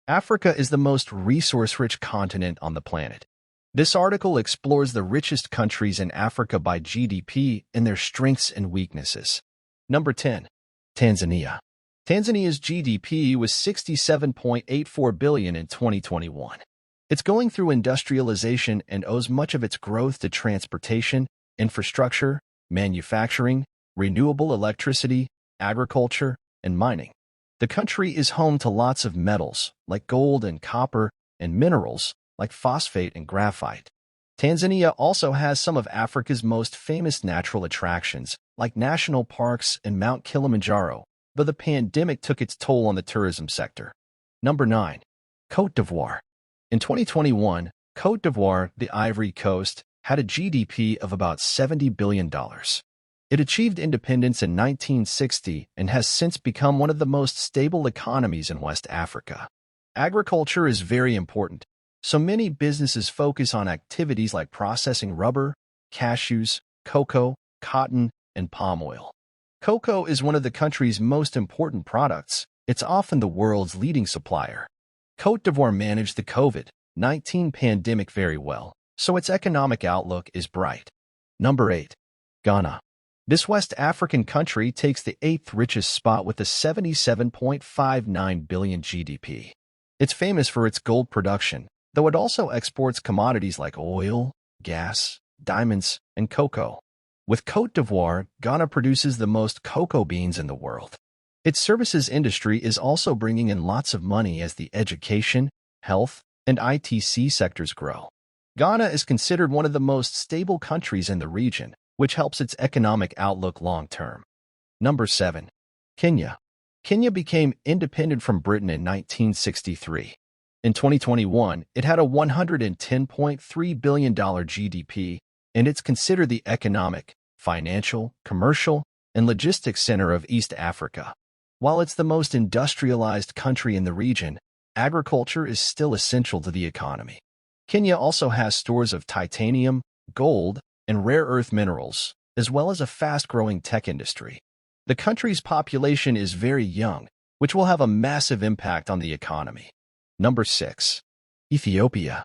Africa is the most resource-rich continent on the planet. This article explores the richest countries in Africa by GDP and their strengths and weaknesses. Number 10. Tanzania. Tanzania's GDP was $67.84 billion in 2021. It's going through industrialization and owes much of its growth to transportation, infrastructure, manufacturing, renewable electricity, agriculture, and mining. The country is home to lots of metals, like gold and copper, and minerals, like phosphate and graphite. Tanzania also has some of Africa's most famous natural attractions, like national parks and Mount Kilimanjaro, though the pandemic took its toll on the tourism sector. Number 9. Côte d'Ivoire. In 2021, Côte d'Ivoire, the Ivory Coast, had a GDP of about $70 billion. It achieved independence in 1960 and has since become one of the most stable economies in West Africa. Agriculture is very important, so many businesses focus on activities like processing rubber, cashews, cocoa, cotton, and palm oil. Cocoa is one of the country's most important products. It's often the world's leading supplier. Côte d'Ivoire managed the COVID-19 pandemic very well, so its economic outlook is bright. Number 8. Ghana. This West African country takes the 8th richest spot with a $77.59 billion GDP. It's famous for its gold production, though it also exports commodities like oil, gas, diamonds, and cocoa. With Côte d'Ivoire, Ghana produces the most cocoa beans in the world. Its services industry is also bringing in lots of money as the education, health, and ITC sectors grow. Ghana is considered one of the most stable countries in the region, which helps its economic outlook long-term. Number 7. Kenya. Kenya became independent from Britain in 1963. In 2021, it had a $110.3 billion GDP, and it's considered the economic, financial, commercial, and logistics center of East Africa. While it's the most industrialized country in the region, agriculture is still essential to the economy. Kenya also has stores of titanium, gold, and rare earth minerals, as well as a fast-growing tech industry. The country's population is very young, which will have a massive impact on the economy. Number 6. Ethiopia.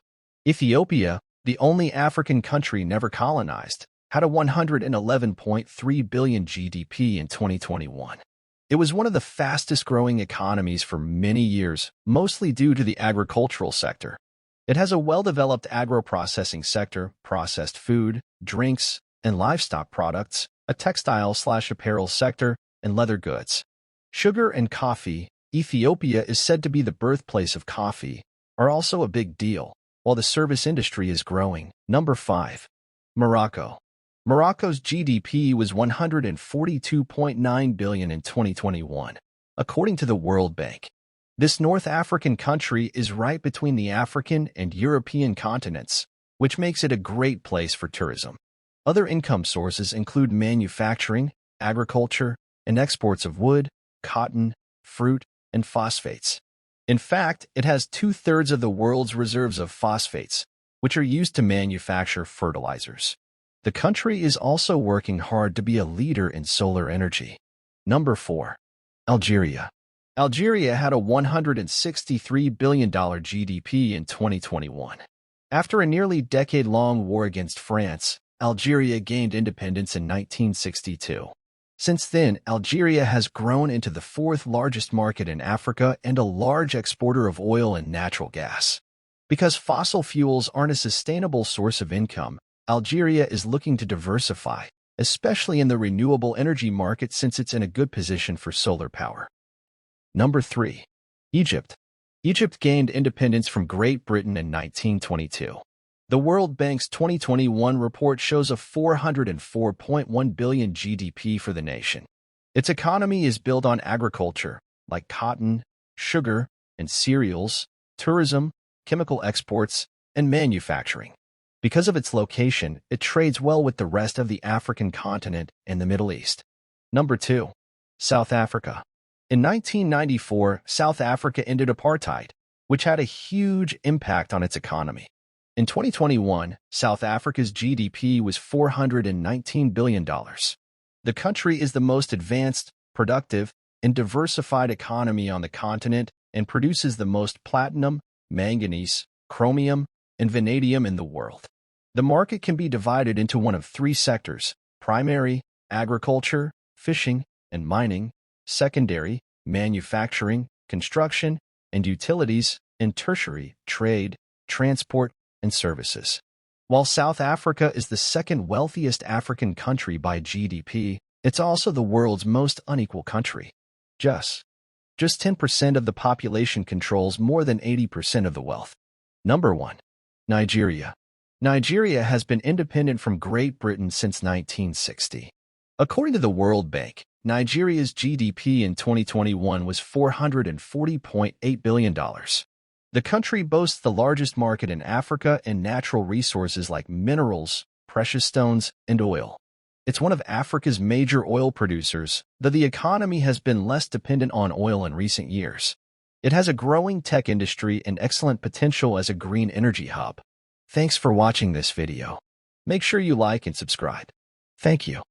Ethiopia, the only African country never colonized, had a $111.3 billion GDP in 2021. It was one of the fastest-growing economies for many years, mostly due to the agricultural sector. It has a well-developed agro-processing sector, processed food, drinks, and livestock products, a textile/apparel sector, and leather goods. Sugar and coffee. Ethiopia is said to be the birthplace of coffee, are also a big deal, while the service industry is growing. Number 5. Morocco. Morocco's GDP was $142.9 billion in 2021, according to the World Bank. This North African country is right between the African and European continents, which makes it a great place for tourism. Other income sources include manufacturing, agriculture, and exports of wood, cotton, fruit, and phosphates. In fact, it has 2/3 of the world's reserves of phosphates, which are used to manufacture fertilizers. The country is also working hard to be a leader in solar energy. Number 4. Algeria. Algeria had a $163 billion GDP in 2021. After a nearly decade-long war against France, Algeria gained independence in 1962. Since then, Algeria has grown into the 4th largest market in Africa and a large exporter of oil and natural gas. Because fossil fuels aren't a sustainable source of income, Algeria is looking to diversify, especially in the renewable energy market since it's in a good position for solar power. Number 3. Egypt. Egypt gained independence from Great Britain in 1922. The World Bank's 2021 report shows a $404.1 billion GDP for the nation. Its economy is built on agriculture, like cotton, sugar, and cereals, tourism, chemical exports, and manufacturing. Because of its location, it trades well with the rest of the African continent and the Middle East. Number 2. South Africa. In 1994, South Africa ended apartheid, which had a huge impact on its economy. In 2021, South Africa's GDP was $419 billion. The country is the most advanced, productive, and diversified economy on the continent, and produces the most platinum, manganese, chromium, and vanadium in the world. The market can be divided into one of three sectors: primary, agriculture, fishing, and mining; secondary, manufacturing, construction, and utilities; and tertiary, trade, transport, and services. While South Africa is the second wealthiest African country by GDP, it's also the world's most unequal country. Just 10% of the population controls more than 80% of the wealth. Number 1. Nigeria. Nigeria has been independent from Great Britain since 1960. According to the World Bank, Nigeria's GDP in 2021 was $440.8 billion. The country boasts the largest market in Africa in natural resources like minerals, precious stones, and oil. It's one of Africa's major oil producers, though the economy has been less dependent on oil in recent years. It has a growing tech industry and excellent potential as a green energy hub. Thanks for watching this video. Make sure you like and subscribe. Thank you.